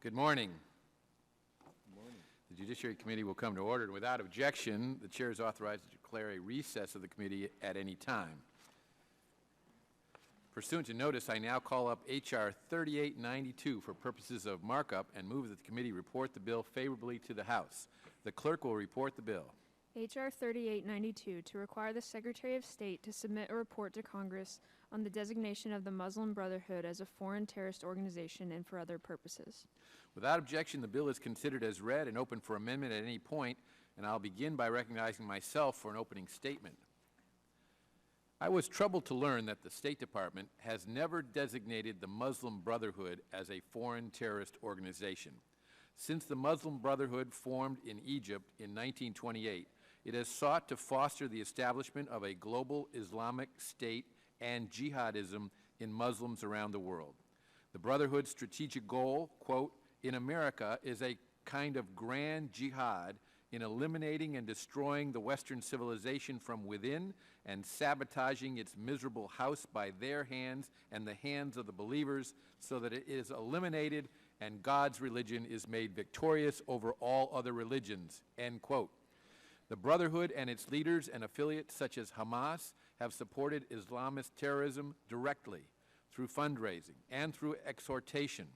Good morning. The Judiciary Committee will come to order, and without objection, the Chair is authorized to declare a recess of the committee at any time. Pursuant to notice, I now call up H.R. 3892 for purposes of markup and move that the committee report the bill favorably to the House. The clerk will report the bill. H.R. 3892 to require the Secretary of State to submit a report to Congress on the designation of the Muslim Brotherhood as a foreign terrorist organization and for other purposes. Without objection, the bill is considered as read and open for amendment at any point, and I'll begin by recognizing myself for an opening statement. I was troubled to learn that the State Department has never designated the Muslim Brotherhood as a foreign terrorist organization. Since the Muslim Brotherhood formed in Egypt in 1928, it has sought to foster the establishment of a global Islamic state and jihadism in Muslims around the world. The Brotherhood's strategic goal, quote, in America is a kind of grand jihad in eliminating and destroying the Western civilization from within and sabotaging its miserable house by their hands and the hands of the believers so that it is eliminated and God's religion is made victorious over all other religions, end quote. The Brotherhood and its leaders and affiliates such as Hamas have supported Islamist terrorism directly through fundraising and through exhortation.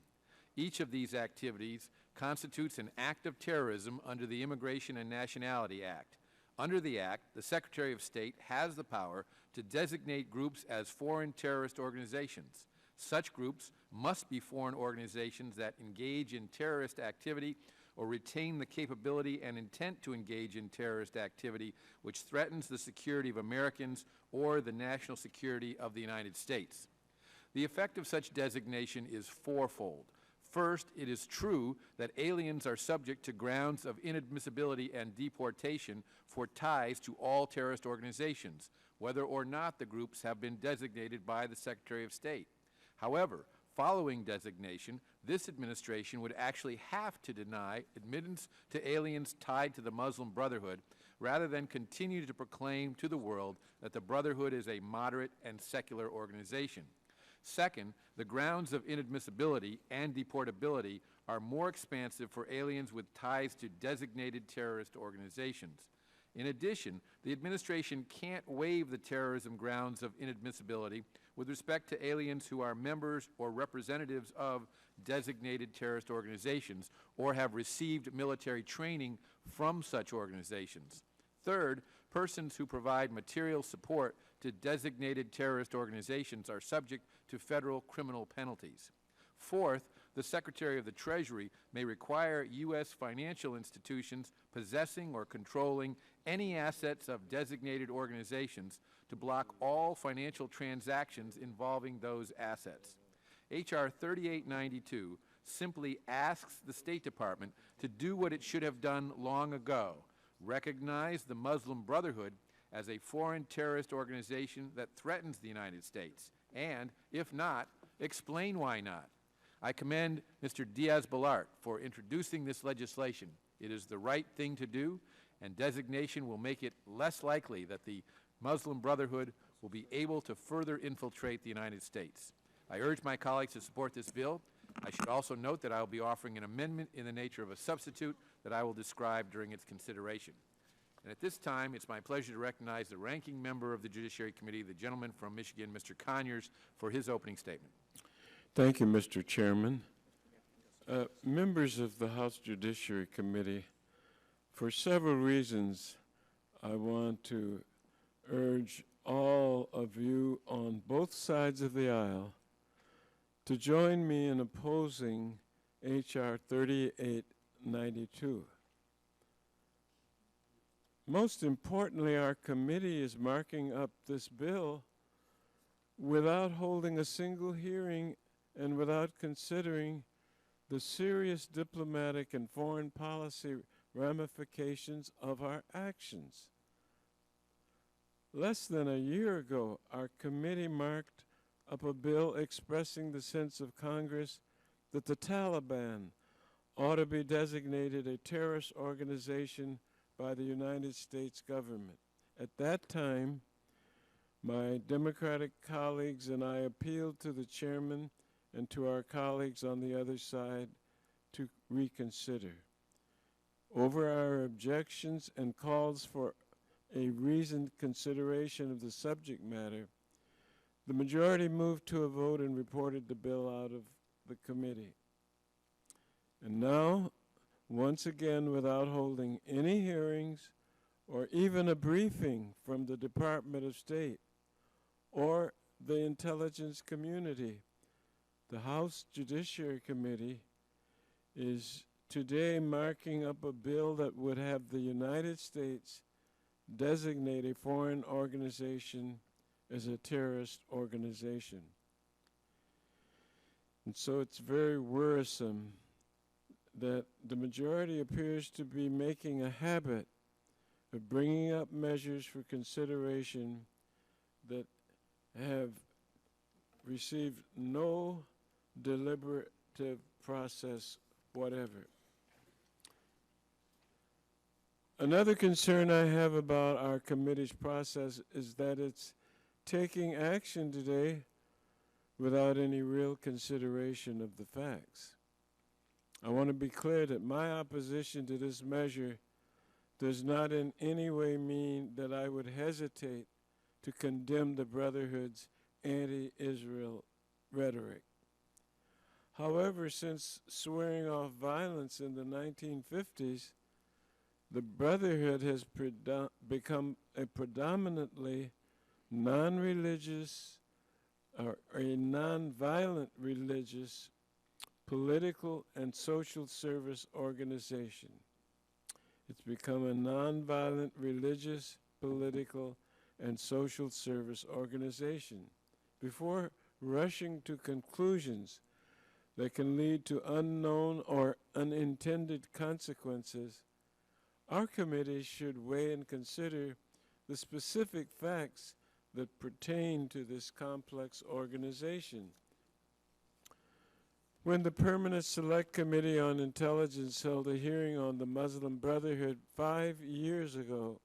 Each of these activities constitutes an act of terrorism under the Immigration and Nationality Act. Under the Act, the Secretary of State has the power to designate groups as foreign terrorist organizations. Such groups must be foreign organizations that engage in terrorist activity or retain the capability and intent to engage in terrorist activity which threatens the security of Americans or the national security of the United States. The effect of such designation is fourfold. First, it is true that aliens are subject to grounds of inadmissibility and deportation for ties to all terrorist organizations, whether or not the groups have been designated by the Secretary of State. However, following designation, this administration would actually have to deny admittance to aliens tied to the Muslim Brotherhood rather than continue to proclaim to the world that the Brotherhood is a moderate and secular organization. Second, the grounds of inadmissibility and deportability are more expansive for aliens with ties to designated terrorist organizations. In addition, the administration can't waive the terrorism grounds of inadmissibility with respect to aliens who are members or representatives of designated terrorist organizations or have received military training from such organizations. Third, persons who provide material support to designated terrorist organizations are subject to federal criminal penalties. Fourth, the Secretary of the Treasury may require U.S. financial institutions possessing or controlling any assets of designated organizations to block all financial transactions involving those assets. H.R. 3892 simply asks the State Department to do what it should have done long ago, recognize the Muslim Brotherhood as a foreign terrorist organization that threatens the United States, and, if not, explain why not. I commend Mr. Diaz-Balart for introducing this legislation. It is the right thing to do, and designation will make it less likely that the Muslim Brotherhood will be able to further infiltrate the United States. I urge my colleagues to support this bill. I should also note that I will be offering an amendment in the nature of a substitute that I will describe during its consideration. And at this time, it's my pleasure to recognize the ranking member of the Judiciary Committee, the gentleman from Michigan, Mr. Conyers, for his opening statement. Thank you, Mr. Chairman. Members of the House Judiciary Committee, for several reasons, I want to urge all of you on both sides of the aisle to join me in opposing H.R. 3892. Most importantly, our committee is marking up this bill without holding a single hearing and without considering the serious diplomatic and foreign policy ramifications of our actions. Less than a year ago, our committee marked up a bill expressing the sense of Congress that the Taliban ought to be designated a terrorist organization by the United States government. At that time, my Democratic colleagues and I appealed to the chairman and to our colleagues on the other side to reconsider. Over our objections and calls for a reasoned consideration of the subject matter, the majority moved to a vote and reported the bill out of the committee. And now, once again, without holding any hearings or even a briefing from the Department of State or the intelligence community, the House Judiciary Committee is today marking up a bill that would have the United States designate a foreign organization as a terrorist organization. And so it's very worrisome that the majority appears to be making a habit of bringing up measures for consideration that have received no deliberative process whatever. Another concern I have about our committee's process is that it's taking action today without any real consideration of the facts. I want to be clear that my opposition to this measure does not in any way mean that I would hesitate to condemn the Brotherhood's anti-Israel rhetoric. However, since swearing off violence in the 1950s, the Brotherhood has become a predominantly non-religious or a non-violent religious political and social service organization. It's become a non-violent religious, political, and social service organization. Before rushing to conclusions that can lead to unknown or unintended consequences, our committee should weigh and consider the specific facts that pertain to this complex organization. When the Permanent Select Committee on Intelligence held a hearing on the Muslim Brotherhood 5 years ago,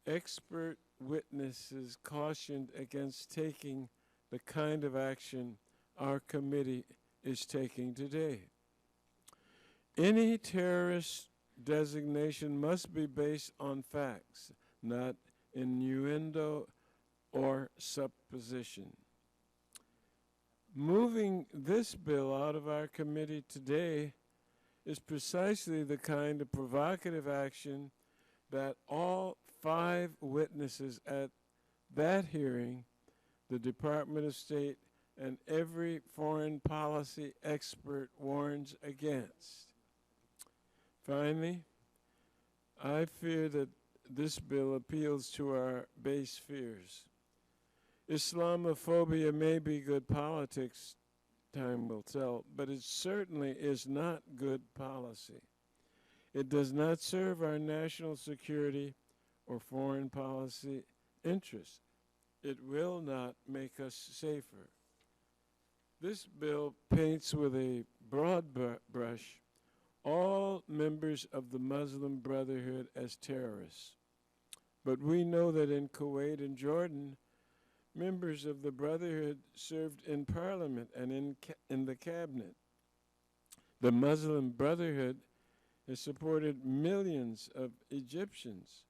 expert witnesses cautioned against taking the kind of action our committee is taking today. Any terrorist designation must be based on facts, not innuendo or supposition. Moving this bill out of our committee today is precisely the kind of provocative action that all 5 witnesses at that hearing, the Department of State, and every foreign policy expert warns against. Finally, I fear that this bill appeals to our base fears. Islamophobia may be good politics, time will tell, but it certainly is not good policy. It does not serve our national security or foreign policy interests. It will not make us safer. This bill paints with a broad brush all members of the Muslim Brotherhood as terrorists. But we know that in Kuwait and Jordan, members of the Brotherhood served in parliament and in the cabinet. The Muslim Brotherhood has supported millions of Egyptians.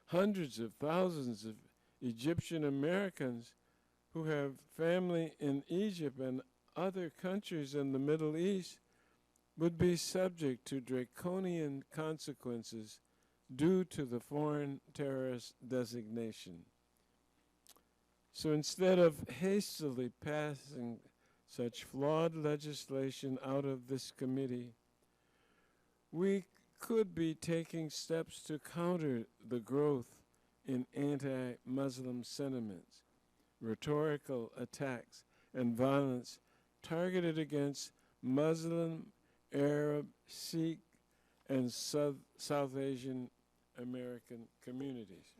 Hundreds of thousands of Egyptian Americans who have family in Egypt and other countries in the Middle East would be subject to draconian consequences due to the foreign terrorist designation. So instead of hastily passing such flawed legislation out of this committee, we could be taking steps to counter the growth in anti-Muslim sentiments, rhetorical attacks, and violence targeted against Muslim, Arab, Sikh, and South Asian American communities.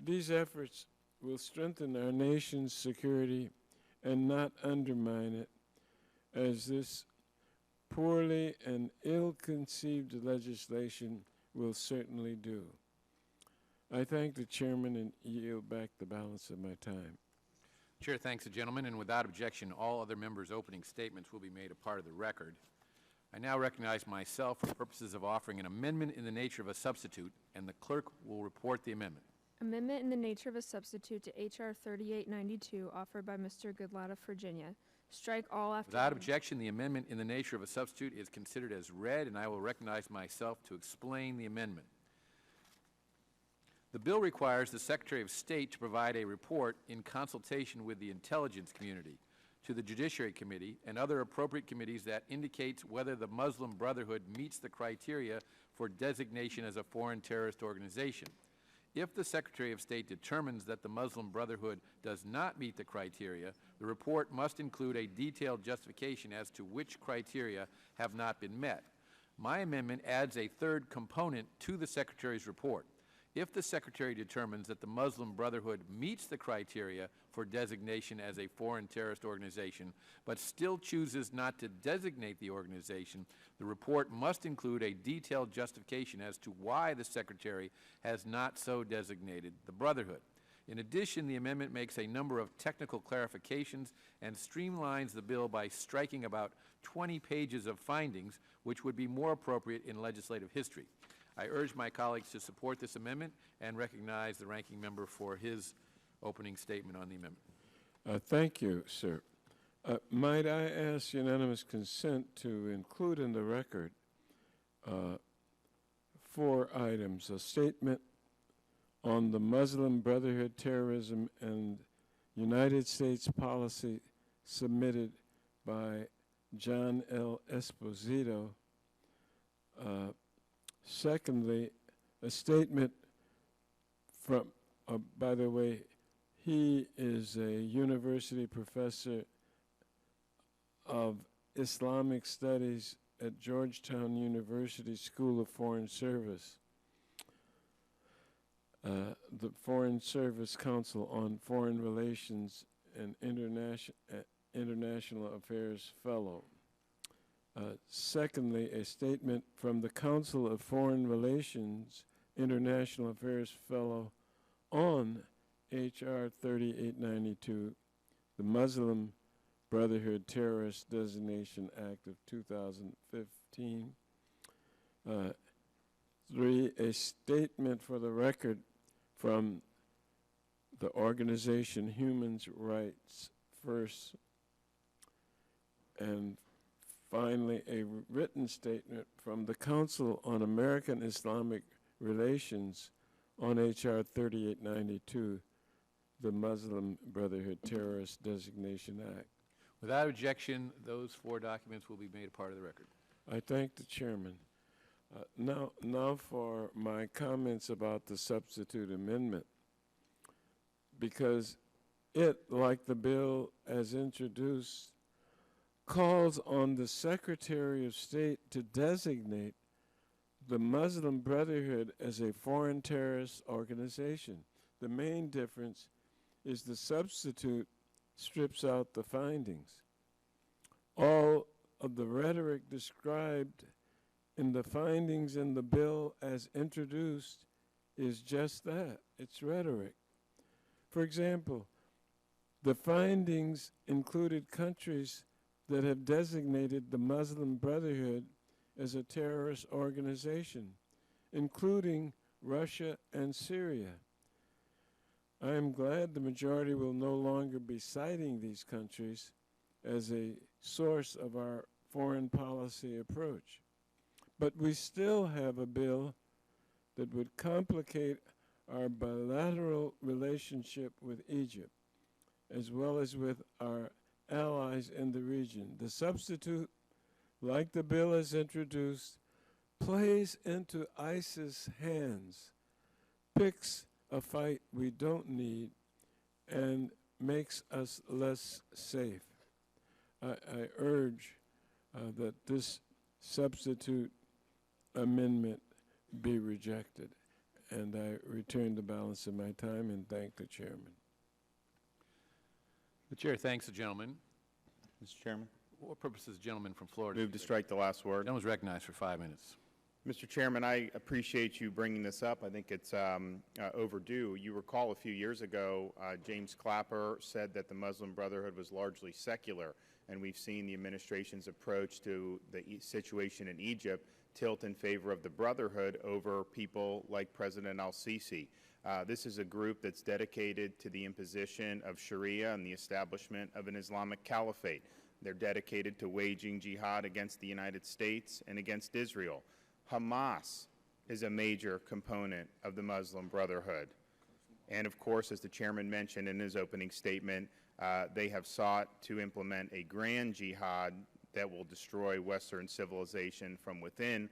These efforts will strengthen our nation's security and not undermine it, as this poorly and ill-conceived legislation will certainly do. I thank the chairman and yield back the balance of my time. Chair thanks the gentleman, and without objection, all other members' opening statements will be made a part of the record. I now recognize myself for purposes of offering an amendment in the nature of a substitute, and the clerk will report the amendment. Amendment in the nature of a substitute to H.R. 3892 offered by Mr. Goodlatte of Virginia. Strike all after. Without objection, the amendment in the nature of a substitute is considered as read, and I will recognize myself to explain the amendment. The bill requires the Secretary of State to provide a report in consultation with the intelligence community to the Judiciary Committee and other appropriate committees that indicates whether the Muslim Brotherhood meets the criteria for designation as a foreign terrorist organization. If the Secretary of State determines that the Muslim Brotherhood does not meet the criteria, the report must include a detailed justification as to which criteria have not been met. My amendment adds a third component to the Secretary's report. If the Secretary determines that the Muslim Brotherhood meets the criteria for designation as a foreign terrorist organization, but still chooses not to designate the organization, the report must include a detailed justification as to why the Secretary has not so designated the Brotherhood. In addition, the amendment makes a number of technical clarifications and streamlines the bill by striking about 20 pages of findings, which would be more appropriate in legislative history. I urge my colleagues to support this amendment and recognize the ranking member for his opening statement on the amendment. Thank you, sir. Might I ask unanimous consent to include in the record 4 items: a statement on the Muslim Brotherhood terrorism and United States policy submitted by John L. Esposito. Secondly, a statement from, by the way, he is a university professor of Islamic Studies at Georgetown University School of Foreign Service, the Foreign Service Council on Foreign Relations and International Affairs Fellow. Secondly, a statement from the Council of Foreign Relations International Affairs Fellow on H.R. 3892, the Muslim Brotherhood Terrorist Designation Act of 2015. 3, a statement for the record from the organization Human Rights First. And finally, a written statement from the Council on American Islamic Relations on H.R. 3892, the Muslim Brotherhood Terrorist Designation Act. Without objection, those 4 documents will be made a part of the record. I thank the chairman. Now for my comments about the substitute amendment, because it, like the bill as introduced, calls on the Secretary of State to designate the Muslim Brotherhood as a foreign terrorist organization. The main difference is the substitute strips out the findings. All of the rhetoric described in the findings in the bill as introduced is just that. It's rhetoric. For example, the findings included countries that have designated the Muslim Brotherhood as a terrorist organization, including Russia and Syria. I am glad the majority will no longer be citing these countries as a source of our foreign policy approach. But we still have a bill that would complicate our bilateral relationship with Egypt, as well as with our allies in the region. The substitute, like the bill as introduced, plays into ISIS' hands, picks a fight we don't need, and makes us less safe. I urge that this substitute amendment be rejected, and I return the balance of my time and thank the chairman. The chair thanks the gentleman. Mr. Chairman, For what purpose is the gentleman from Florida? move to strike the last The word. gentleman is recognized for 5 minutes. Mr. Chairman, I appreciate you bringing this up. I think it's overdue. You recall a few years ago, James Clapper said that the Muslim Brotherhood was largely secular, and we've seen the administration's approach to the situation in Egypt tilt in favor of the Brotherhood over people like President al-Sisi. This is a group that's dedicated to the imposition of Sharia and the establishment of an Islamic caliphate. They're dedicated to waging jihad against the United States and against Israel. Hamas is a major component of the Muslim Brotherhood. And of course, as the chairman mentioned in his opening statement, they have sought to implement a grand jihad that will destroy Western civilization from within.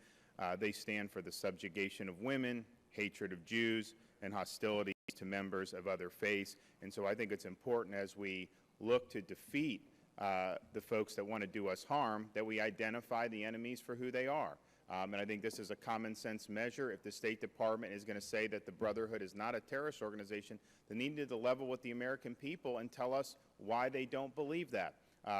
They stand for the subjugation of women, hatred of Jews, and hostility to members of other faiths. And so I think it's important as we look to defeat the folks that want to do us harm, that we identify the enemies for who they are. And I think this is a common sense measure. If the State Department is going to say that the Brotherhood is not a terrorist organization, they need to level with the American people and tell us why they don't believe that.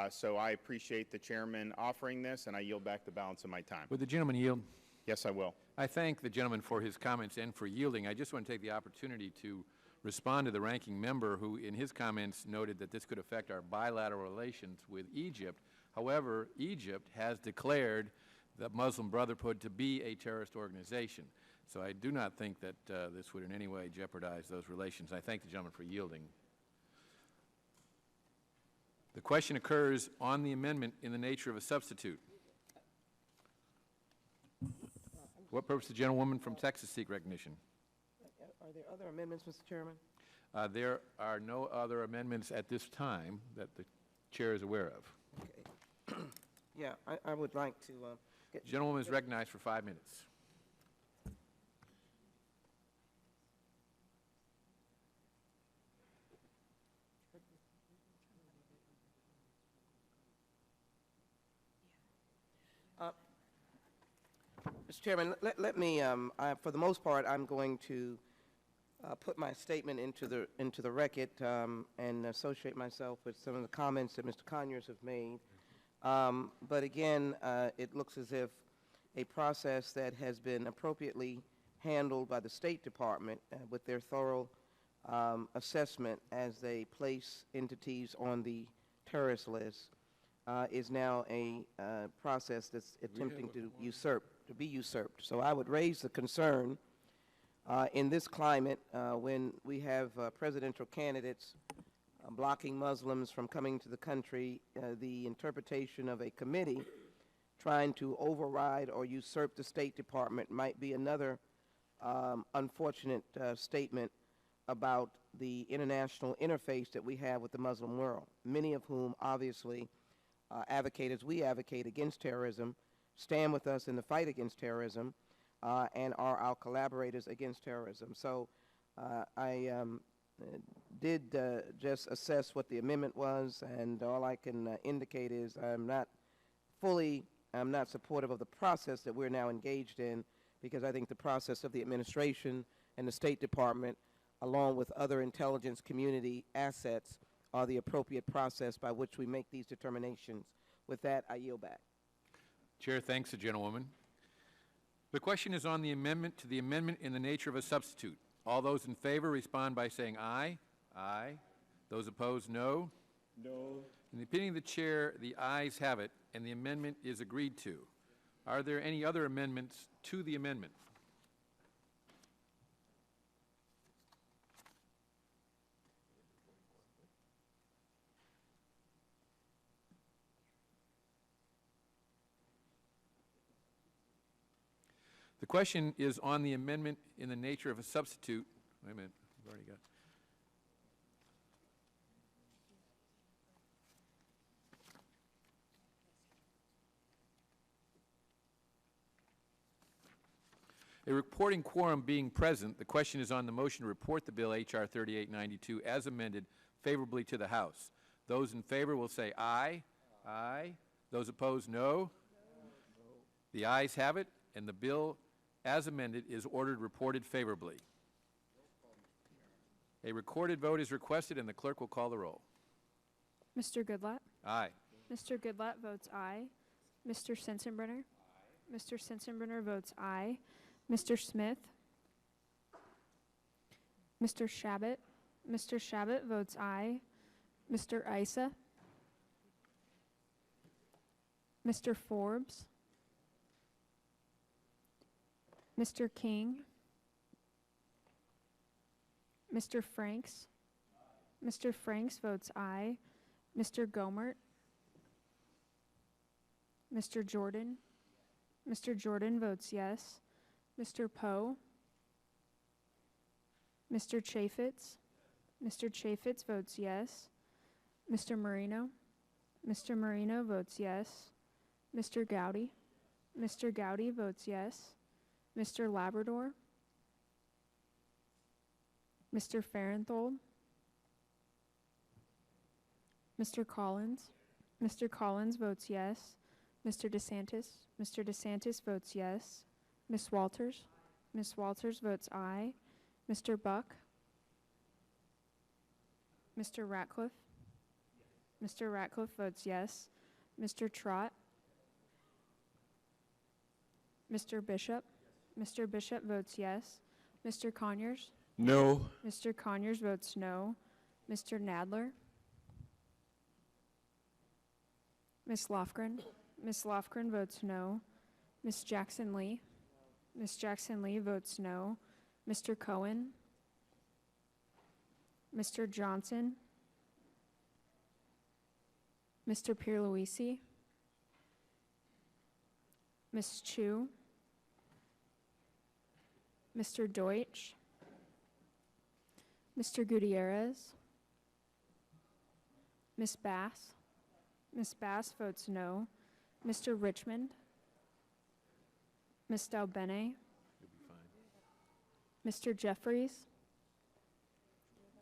So I appreciate the chairman offering this, and I yield back the balance of my time. Would the gentleman yield? Yes, I will. I thank the gentleman for his comments and for yielding. I just want to take the opportunity to respond to the ranking member who, in his comments, noted that this could affect our bilateral relations with Egypt. However, Egypt has declared the Muslim Brotherhood to be a terrorist organization. So I do not think that this would in any way jeopardize those relations. I thank the gentleman for yielding. The question occurs on the amendment in the nature of a substitute. What purpose does the gentlewoman from Texas seek recognition? Are there other amendments, Mr. Chairman? There are no other amendments at this time that the chair is aware of. Okay. Yeah, I would like to The gentlewoman is recognized for 5 minutes. Mr. Chairman, let me, for the most part, I'm going to put my statement into the record and associate myself with some of the comments that Mr. Conyers have made. But again, it looks as if a process that has been appropriately handled by the State Department with their thorough assessment as they place entities on the terrorist list is now a process that's attempting to be usurped. So I would raise the concern in this climate when we have presidential candidates blocking Muslims from coming to the country, the interpretation of a committee trying to override or usurp the State Department might be another unfortunate statement about the international interface that we have with the Muslim world, many of whom obviously advocate as we advocate against terrorism, stand with us in the fight against terrorism, and are our collaborators against terrorism. So I did just assess what the amendment was, and all I can indicate is I'm not supportive of the process that we're now engaged in, because I think the process of the administration and the State Department, along with other intelligence community assets, are the appropriate process by which we make these determinations. With that, I yield back. Chair thanks the gentlewoman. The question is on the amendment to the amendment in the nature of a substitute. All those in favor respond by saying aye. Aye. Those opposed, no. No. In the opinion of the chair, the ayes have it, and the amendment is agreed to. Are there any other amendments to the amendment? The question is on the amendment in the nature of a substitute. Wait a minute, we've already got. A reporting quorum being present, the question is on the motion to report the bill H.R. 3892 as amended favorably to the House. Those in favor will say aye. Aye. Those opposed, no. The ayes have it, and the bill as amended is ordered reported favorably. A recorded vote is requested, and the clerk will call the roll. Mr. Goodlatte? Aye. Mr. Goodlatte votes aye. Mr. Sensenbrenner? Mr. Sensenbrenner votes aye. Mr. Smith? Mr. Shabbat? Mr. Shabbat votes aye. Mr. Isa? Mr. Forbes? Mr. King? Mr. Franks? Mr. Franks votes aye. Mr. Gomert? Mr. Jordan? Mr. Jordan votes yes. Mr. Poe? Mr. Chaffetz? Mr. Chaffetz votes yes. Mr. Marino? Mr. Marino votes yes. Mr. Gowdy? Mr. Gowdy votes yes. Mr. Labrador? Mr. Farenthold? Mr. Collins? Mr. Collins votes yes. Mr. DeSantis? Mr. DeSantis votes yes. Ms. Walters? Ms. Walters votes aye. Mr. Buck? Mr. Ratcliffe? Mr. Ratcliffe votes yes. Mr. Trott? Mr. Bishop? Mr. Bishop votes yes. Mr. Conyers? No. Mr. Conyers votes no. Mr. Nadler? Ms. Lofgren? Ms. Lofgren votes no. Ms. Jackson Lee? Ms. Jackson Lee votes no. Mr. Cohen? Mr. Johnson? Mr. Pierluisi? Ms. Chu? Mr. Deutsch? Mr. Gutierrez? Ms. Bass? Ms. Bass votes no. Mr. Richmond? Ms. Dalbene? Mr. Jeffries?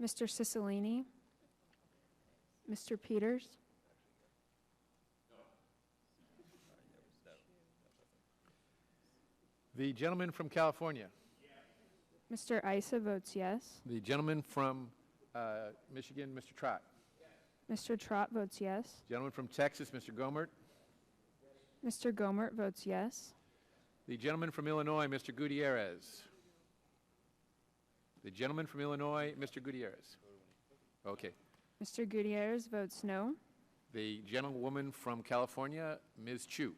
Mr. Cicilline? Mr. Peters? The gentleman from California. Mr. Isa votes yes. The gentleman from Michigan, Mr. Trott. Mr. Trott votes yes. Gentleman from Texas, Mr. Gomert. Mr. Gomert votes yes. The gentleman from Illinois, Mr. Gutierrez. The gentleman from Illinois, Mr. Gutierrez. Okay. Mr. Gutierrez votes no. The gentlewoman from California, Ms. Chu.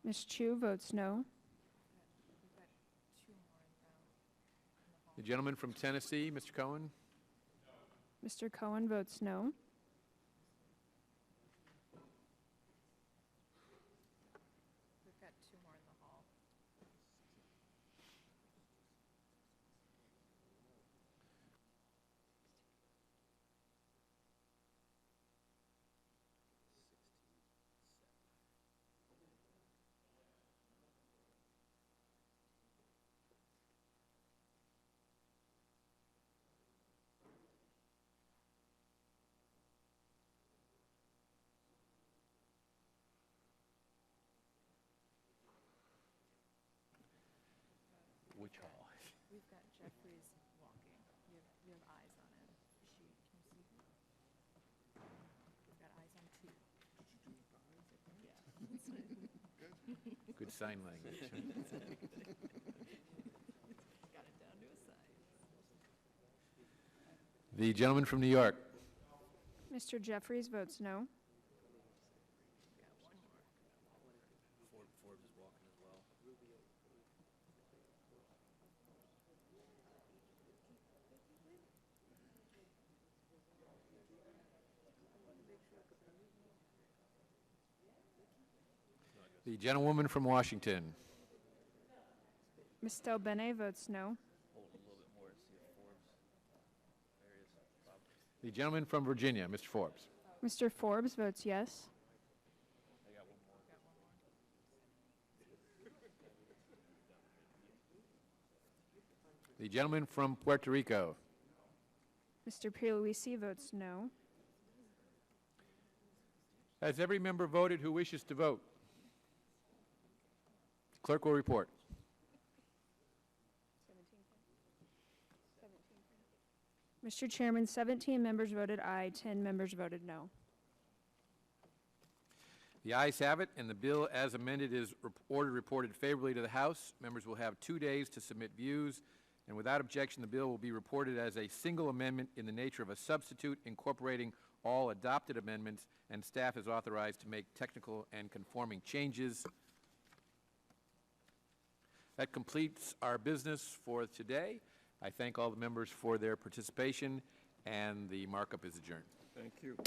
Ms. Chu votes no. The gentleman from Tennessee, Mr. Cohen. Mr. Cohen votes no. We've got two more in the hall. Which hall? We've got Jeffries walking. You have eyes on him. Can you see him? We've got eyes on two. Yeah. Good sign language. Got it down to a science. The gentleman from New York. Mr. Jeffries votes no. Got one more. Forbes is walking as well. The gentlewoman from Washington. Ms. Dalbene votes no. Hold a little bit more to see if Forbes. There he is. The gentleman from Virginia, Mr. Forbes. Mr. Forbes votes yes. They got one more. The gentleman from Puerto Rico. Mr. Pierluisi votes no. Has every member voted who wishes to vote? Clerk will report. Mr. Chairman, 17 members voted aye, 10 members voted no. The ayes have it, and the bill as amended is ordered reported favorably to the House. Members will have 2 days to submit views, and without objection, the bill will be reported as a single amendment in the nature of a substitute incorporating all adopted amendments, and staff is authorized to make technical and conforming changes. That completes our business for today. I thank all the members for their participation, and the markup is adjourned. Thank you.